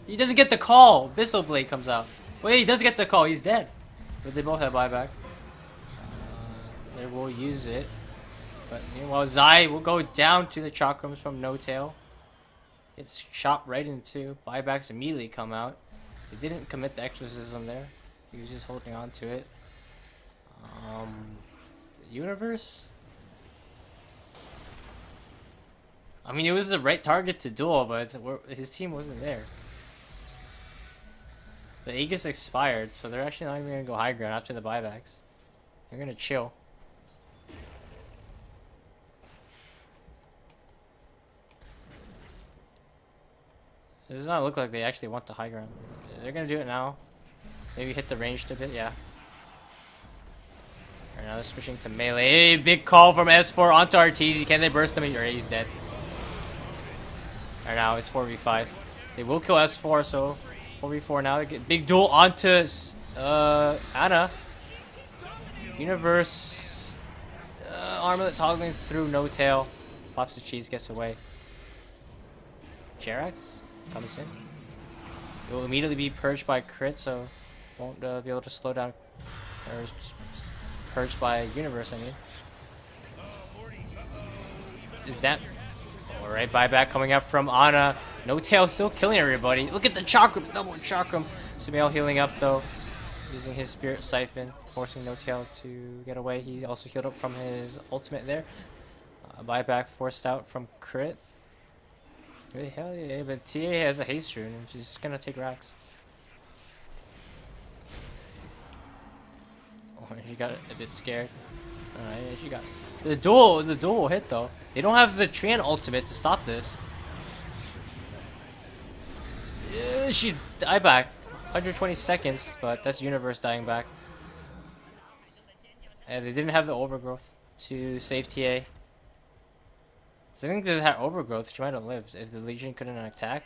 He doesn't get the call. Abyssal Blade comes out. Wait, he does get the call. He's dead. But they both have buyback. They will use it. But meanwhile, Zai will go down to the chakrams from No Tail. It's shot right into. Buybacks immediately come out. He didn't commit the exorcism there. He was just holding on to it. Universe? I mean, it was the right target to duel, but his team wasn't there. The Aegis expired, so they're actually not even going to go high ground after the buybacks. They're going to chill. It does not look like they actually want the high ground. They're going to do it now. Maybe hit the ranged a bit, yeah. Alright, now they're switching to melee. Hey, big call from S4 onto Arteezy. Can they burst him? Or he's dead. Alright, now it's 4v5. They will kill S4, so 4v4 now. They get big duel onto Ana. Universe armlet toggling through no tail. Pops the cheese, gets away. Jerax comes in. It will immediately be purged by crit, so won't be able to slow down. Or purged by universe, I mean. Is that... Alright, buyback coming up from Ana. No tail still killing everybody. Look at the chakram, double chakram. Sumail healing up though. Using his spirit siphon. Forcing No Tail to get away. He also healed up from his ultimate there. Buyback forced out from crit. Hell yeah, but TA has a haste rune and she's gonna take racks. Oh, she got a bit scared. Yeah, she got the duel hit though. They don't have the Trian ultimate to stop this. She's died back. 120 seconds, but that's Universe dying back. And they didn't have the overgrowth to save TA. So I think if they had overgrowth, she might have lived if the Legion couldn't attack.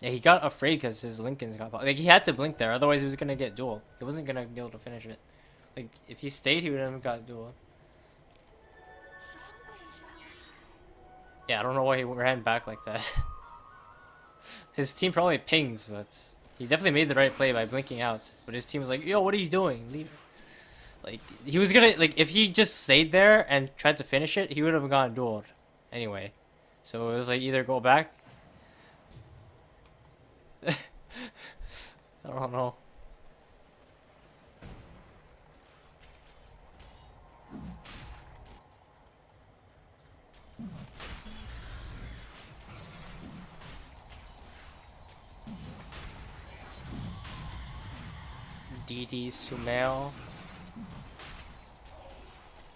Yeah, he got afraid because his Lincolns got like he had to blink there, otherwise he was gonna get duel. He wasn't gonna be able to finish it. Like if he stayed, he would have got duel. Yeah, I don't know why he ran back like that. His team probably pings, but he definitely made the right play by blinking out. But his team was like, "Yo, what are you doing? Leave." Like he was gonna like if he just stayed there and tried to finish it, he would have gotten dueled anyway. So it was like either go back. I don't know. DD Sumail.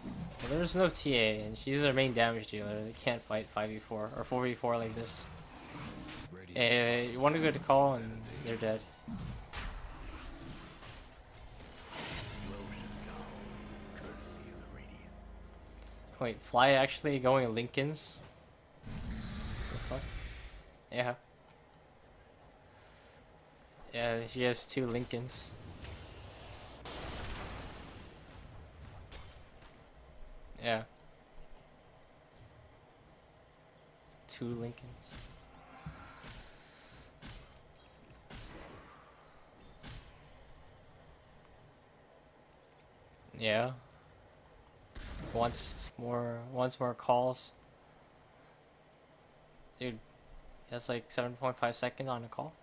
Well, there's no TA, and she's their main damage dealer. They can't fight 5v4 or 4v4 like this. You want to go to call, and they're dead. Wait, Fly actually going Lincolns? The fuck? Yeah. Yeah, she has 2 Lincolns. Yeah. 2 Lincolns. Yeah. Once more calls. Dude, that's like 7.5 seconds on a call.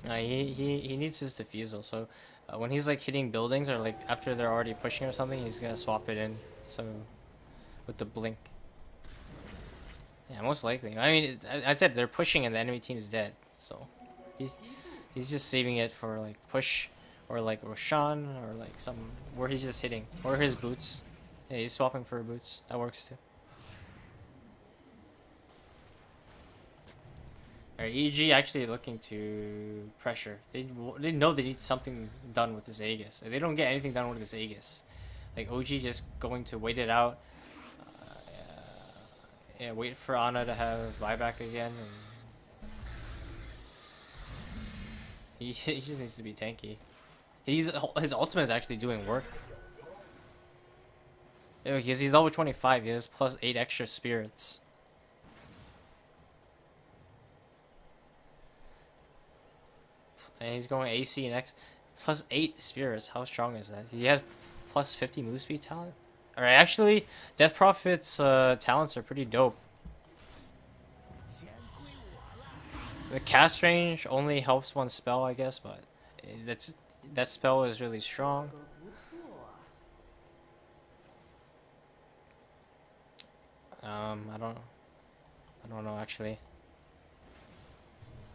He needs his defusal, so when he's like hitting buildings or like after they're already pushing or something, he's gonna swap it in. So with the blink. Yeah, most likely. I mean, I said they're pushing and the enemy team's dead, so he's just saving it for like push or like Roshan or like some where he's just hitting or his boots. Yeah, he's swapping for boots. That works too. Alright, EG actually looking to pressure. They know they need something done with this Aegis. They don't get anything done with this Aegis. Like OG just going to wait it out. Yeah, wait for Ana to have buyback again. And he just needs to be tanky. His ultimate is actually doing work. Yeah, because he's level 25. He has plus 8 extra spirits. And he's going AC and X. Plus 8 spirits. How strong is that? He has plus 50 move speed talent. Alright, actually, Death Prophet's talents are pretty dope. The cast range only helps one spell, I guess, but that spell is really strong. I don't know actually.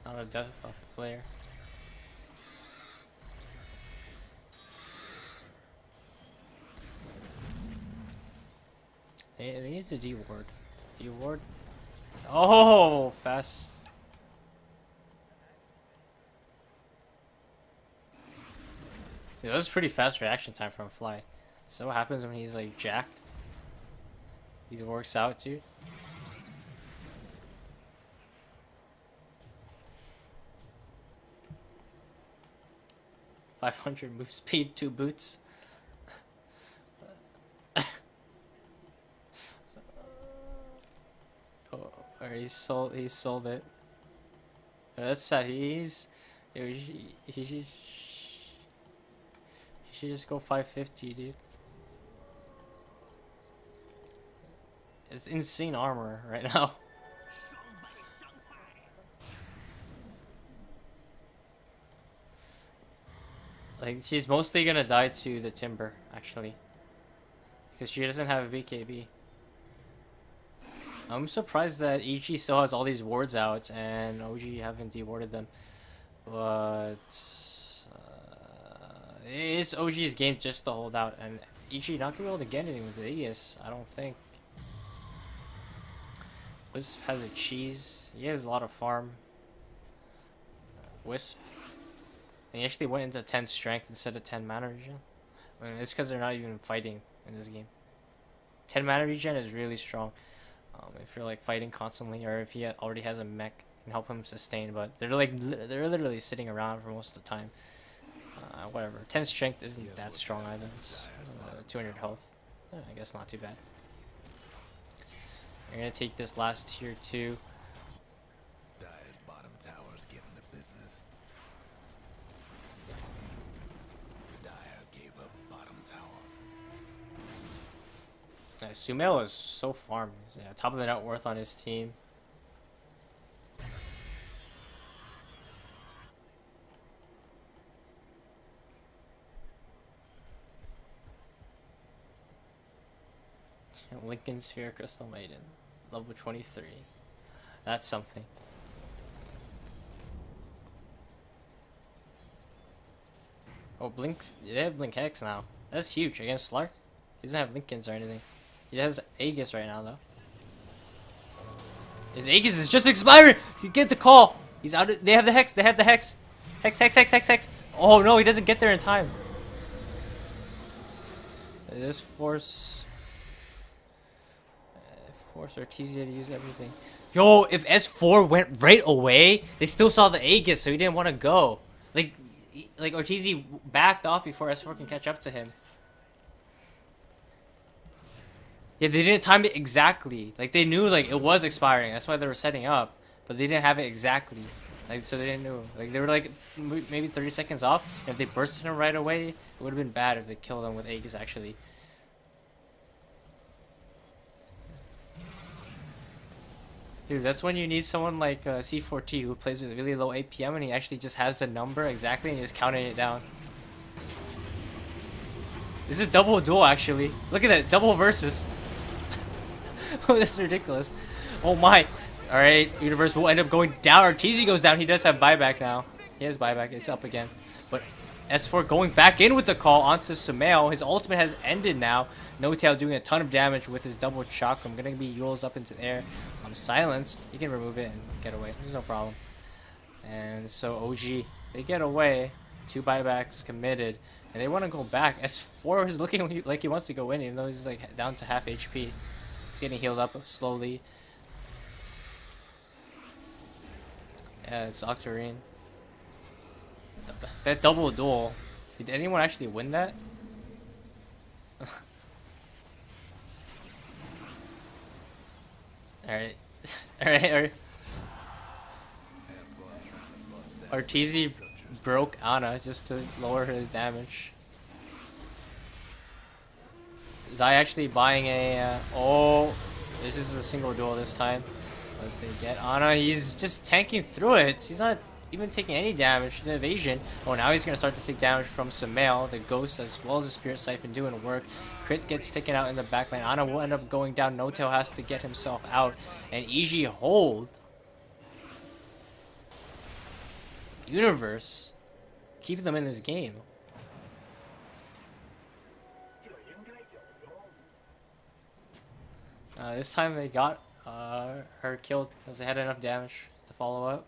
Not a Death Prophet player. They need to deward. Deward. Oh, fast. Yeah, that was pretty fast reaction time from Fly. So what happens when he's like jacked? He works out, dude. .500 move speed, 2 boots. Oh, or he sold it. Oh, that's sad. He should just go 550, dude. It's insane armor right now. Like, she's mostly gonna die to the timber, actually. Because she doesn't have a BKB. I'm surprised that EG still has all these wards out and OG haven't dewarded them. But it's OG's game just to hold out, and EG not gonna be able to get anything with the Aegis, I don't think. Wisp has a cheese. He has a lot of farm. Wisp. And he actually went into 10 strength instead of 10 mana regen. I mean, it's because they're not even fighting in this game. 10 mana regen is really strong. If you're like fighting constantly, or if he already has a mech, can help him sustain. But they're they're literally sitting around for most of the time. Whatever. 10 strength isn't that strong either. It's 200 health. I guess not too bad. You're gonna take this last tier 2. Dire's bottom tower's getting the business. Dire gave up bottom tower. Sumail is so farmed. He's top of the net worth on his team. Lincoln Sphere Crystal Maiden. Level 23. That's something. Oh, Blink. They have Blink Hex now. That's huge against Slark. He doesn't have Lincolns or anything. He has Aegis right now, though. His Aegis is just expiring! You get the call! He's out. They have the Hex. They have the Hex. Hex, Hex, Hex, Hex, Hex. Oh, no, he doesn't get there in time. This force Artesia to use everything. Yo, if S4 went right away, they still saw the Aegis, so he didn't want to go. Like Artesia backed off before S4 can catch up to him. Yeah, they didn't time it exactly. Like, they knew, like, it was expiring. That's why they were setting up. But they didn't have it exactly. Like, so they didn't know. Like, they were, like, maybe 30 seconds off. And if they bursted him right away, it would have been bad if they killed him with Aegis, actually. Dude, that's when you need someone like C4T who plays with really low APM and he actually just has the number exactly and he's counting it down. This is a double duel, actually. Look at that, double versus. Oh, this is ridiculous. Oh my. Alright, Universe will end up going down. Artesia goes down. He does have buyback now. He has buyback. It's up again. But S4 going back in with the call onto Sumail. His ultimate has ended now. No Tail doing a ton of damage with his double chakram. Gonna be Yules up into the air. Silenced. He can remove it and get away. There's no problem. And so OG, they get away. 2 buybacks committed. And they want to go back. S4 is looking like he wants to go in, even though he's like down to half HP. He's getting healed up slowly. Yeah, it's Octarine. That double duel. Did anyone actually win that? Alright. Alright. Artesia broke Ana just to lower his damage. Zai actually buying a... oh, this is a single duel this time. But they get Ana. He's just tanking through it. He's not even taking any damage to the evasion. Oh, now he's going to start to take damage from Sumail, the Ghost, as well as the Spirit Siphon doing work. Crit gets taken out in the backline. Ana will end up going down. No Tail has to get himself out. And EG hold. Universe. Keep them in this game. This time they got her killed because they had enough damage to follow up.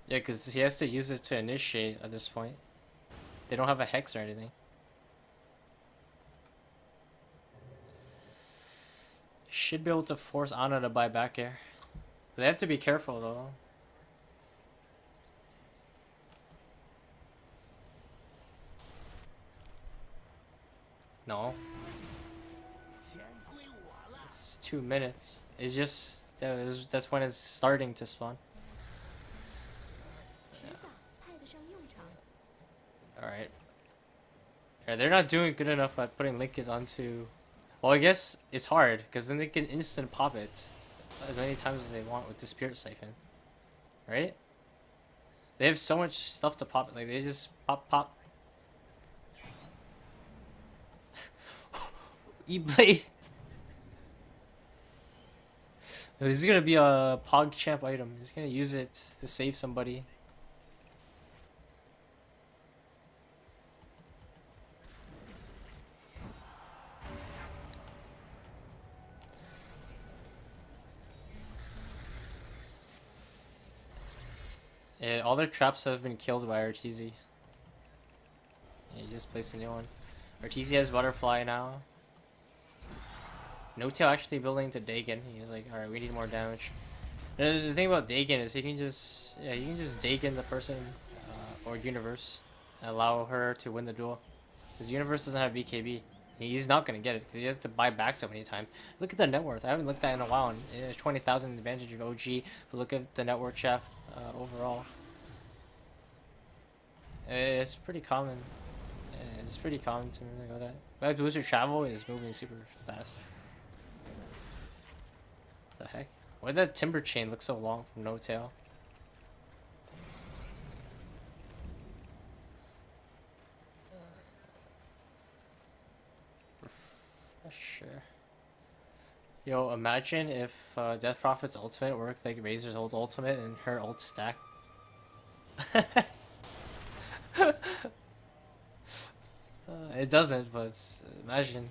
Yeah, because he has to use it to initiate at this point. They don't have a hex or anything. Should be able to force Ana to buy back here. They have to be careful though. No. It's 2 minutes. It's just that's when it's starting to spawn. Alright. Yeah, they're not doing good enough at putting Lincolns onto... Well, I guess it's hard, because then they can instant pop it as many times as they want with the Spirit Siphon. Right? They have so much stuff to pop. Like, they just pop. E-Blade! This is gonna be a PogChamp item. He's gonna use it to save somebody. Yeah, all their traps have been killed by Arteezy. Yeah, he just placed a new one. Arteezy has Butterfly now. No Tail actually building to Dagon. He's like, alright, we need more damage. The thing about Dagon is he can just Dagon the person or Universe and allow her to win the duel. Because Universe doesn't have BKB. He's not going to get it because he has to buy back so many times. Look at the net worth. I haven't looked at it in a while. And it's 20,000 advantage of OG. But look at the net worth, chef, overall. It's pretty common. It's pretty common to know that. But Booster Travel is moving super fast. What the heck? Why did that Timber Chain look so long from No Tail? Refresher. Yo, imagine if Death Prophet's ultimate worked like Razor's old ultimate and her ult stack. It doesn't, but imagine.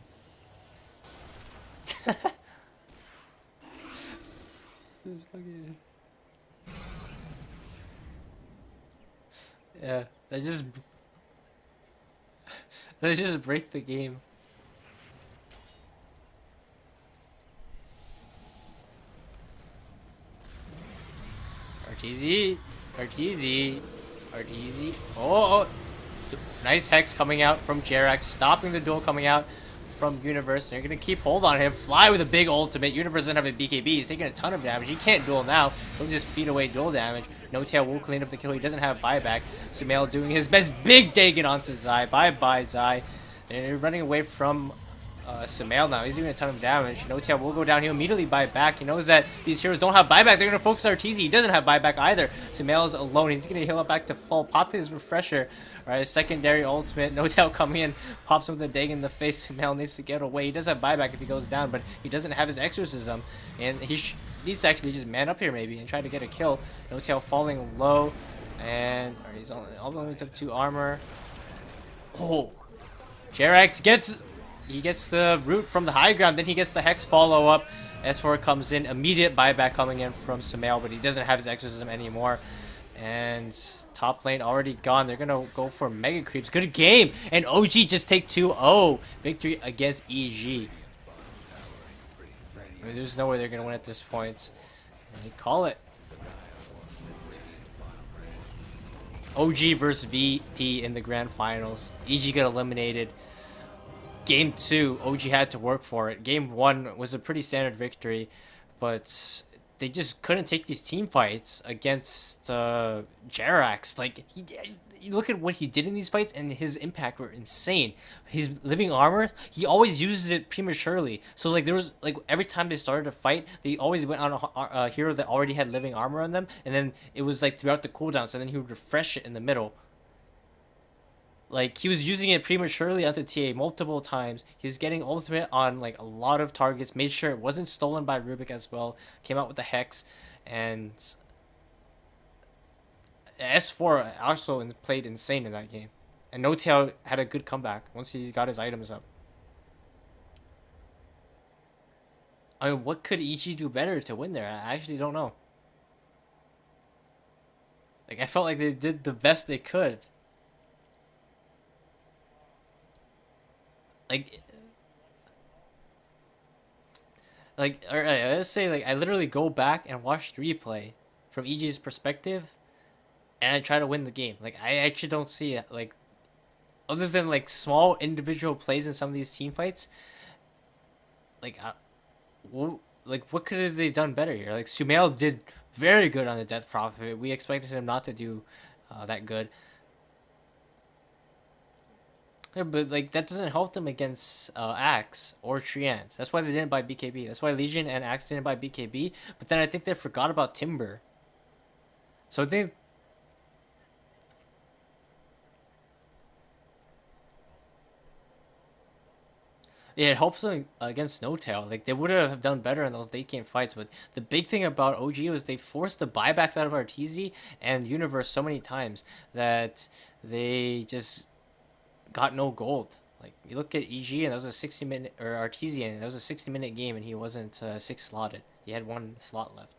Yeah, they just break the game. Arteezy. Oh, nice hex coming out from Jerax, stopping the duel coming out from Universe. They're gonna keep hold on him. Fly with a big ultimate. Universe doesn't have a BKB. He's taking a ton of damage. He can't duel now. He'll just feed away duel damage. No Tail will clean up the kill. He doesn't have buyback. Sumail doing his best. Big Dagon onto Zai. Bye Zai. They're running away from Sumail now. He's doing a ton of damage. No Tail will go down. He'll immediately buy back. He knows that these heroes don't have buyback. They're gonna focus Arteezy. He doesn't have buyback either. Sumail's alone. He's gonna heal up back to full. Pop his refresher. Alright, secondary ultimate. No Tail coming in. Pops him with a Dagon in the face. Sumail needs to get away. He does have buyback if he goes down, but he doesn't have his exorcism. And he needs to actually just man up here maybe and try to get a kill. No Tail falling low. And he's only took 2 armor. Oh. Jerax gets the root from the high ground, then he gets the hex follow up. S4 comes in, immediate buyback coming in from Sumail, but he doesn't have his exorcism anymore. And top lane already gone. They're gonna go for mega creeps. Good game, and OG just take 2-0 victory against EG. I mean, there's no way they're gonna win at this point. And they call it. OG versus VP in the grand finals. EG got eliminated. Game 2, OG had to work for it. Game 1 was a pretty standard victory, but they just couldn't take these team fights against Jerax. Like, you look at what he did in these fights, and his impact were insane. His living armor, he always uses it prematurely. So like there was like every time they started a fight, they always went on a hero that already had living armor on them, and then it was like throughout the cooldowns, and then he would refresh it in the middle. Like he was using it prematurely at the TA multiple times. He was getting ultimate on like a lot of targets. Made sure it wasn't stolen by Rubik as well. Came out with the hex, and S4 also played insane in that game. And No Tail had a good comeback once he got his items up. I mean, what could EG do better to win there? I actually don't know. Like I felt like they did the best they could. Like alright, let's say like I literally go back and watch the replay from EG's perspective, and I try to win the game. Like I actually don't see it. Like other than like small individual plays in some of these team fights, like like what could have they done better here? Like Sumail did very good on the Death Prophet. We expected him not to do that good. Yeah, but like that doesn't help them against Axe or Trians. That's why they didn't buy BKB. That's why Legion and Axe didn't buy BKB. But then I think they forgot about Timber. So I think yeah, it helps them against Snowtail. Like they would have done better in those late game fights. But the big thing about OG was they forced the buybacks out of Arteezy and Universe so many times that they just got no gold. Like you look at EG and that was a 60-minute or Artesian, that was a 60-minute game and he wasn't six slotted. He had one slot left.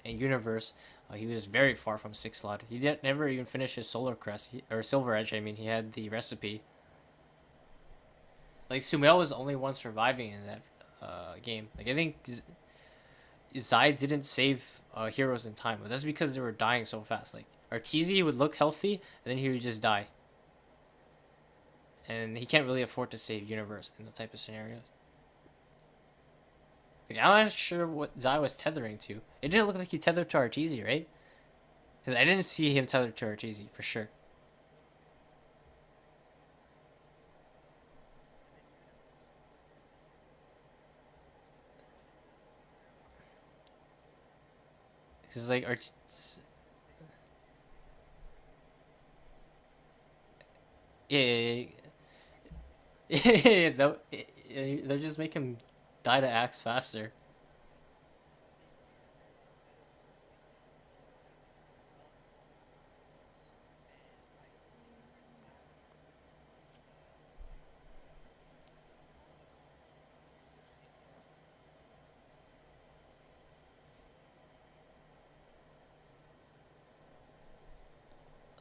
In Universe, he was very far from six slotted. He didn't never even finish his Solar Crest or Silver Edge. I mean, he had the recipe. Like Sumail was the only one surviving in that game. Like I think Zai didn't save heroes in time, but that's because they were dying so fast. Like Arteezy would look healthy and then he would just die. And he can't really afford to save Universe in the type of scenarios. Like, I'm not sure what Zai was tethering to. It didn't look like he tethered to Arteezy, right? Because I didn't see him tethered to Arteezy, for sure. Because, like, yeah, yeah, they'll just make him die to Axe faster.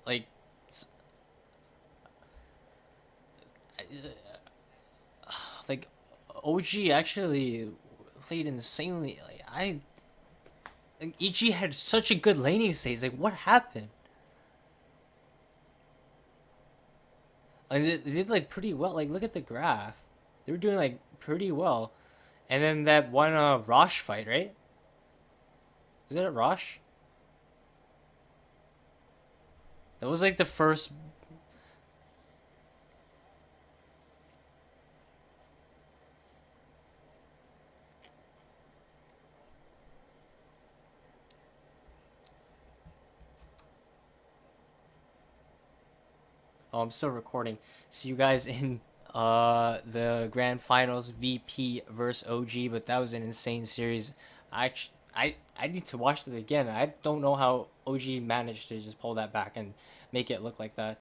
Like, like OG actually played insanely. Like EG had such a good laning stage. Like, what happened? Like they did like pretty well. Like, look at the graph. They were doing like pretty well. And then that one Rosh fight, right? Was it a Rosh? That was like the first. Oh, I'm still recording. See you guys in the grand finals, VP versus OG. But that was an insane series. I need to watch it again. I don't know how OG managed to just pull that back and make it look like that.